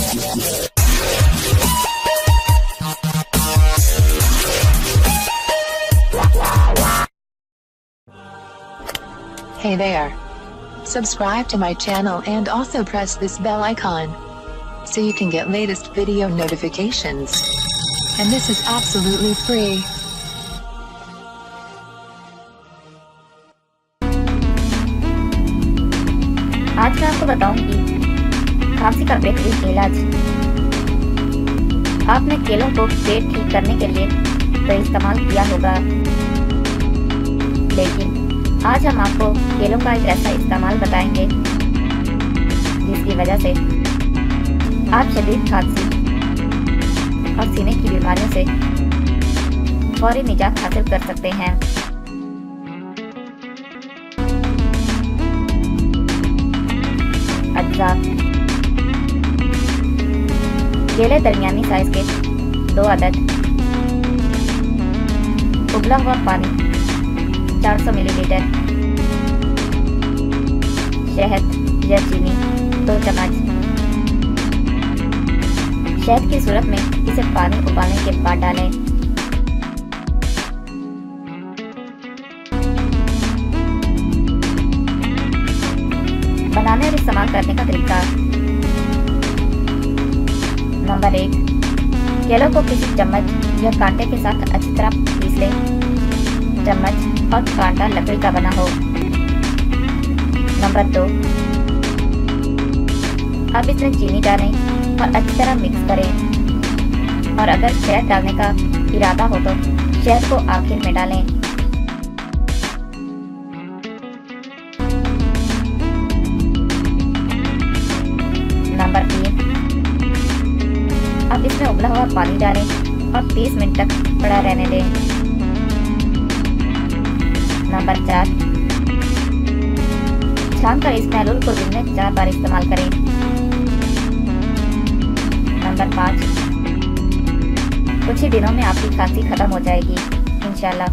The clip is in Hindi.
Hey there. Subscribe to my channel and also press this bell icon so you can get latest video notifications. And this is absolutely free. आज मैं आपको बताऊंगी खांसी का बेहतरीन इलाज। आपने केलों को पेट ठीक करने के लिए तो इस्तेमाल किया होगा, लेकिन आज हम आपको केलों का एक ऐसा इस्तेमाल बताएंगे जिसकी वजह से आप शदीद खांसी और सीने की बीमारियों से फौरी निजात हासिल कर सकते हैं। अज्जा: केले दरमियानी साइज के 2 अदद, उबला हुआ पानी 400 मिलीलीटर, शहद या चीनी 2 चम्मच। शहद की सूरत में इसे पानी उबालने के बाद डालें। बनाने और इस्तेमाल करने का तरीका। नंबर 1, केलों को किसी चम्मच या कांटे के साथ अच्छी तरह पीस लें। चम्मच और कांटा लकड़ी का बना हो। नंबर 2, अब इसमें चीनी डालें और अच्छी तरह मिक्स करें, और अगर शहद डालने का इरादा हो तो शहद को आखिर में डालें। नंबर 3, अब इसमें उबला हुआ पानी डालें और 30 मिनट तक पड़ा रहने दें। नंबर 4, छानकर इस महलूल को दिन में 4 बार इस्तेमाल करें। नंबर 5, कुछ ही दिनों में आपकी खांसी खत्म हो जाएगी इंशाल्लाह।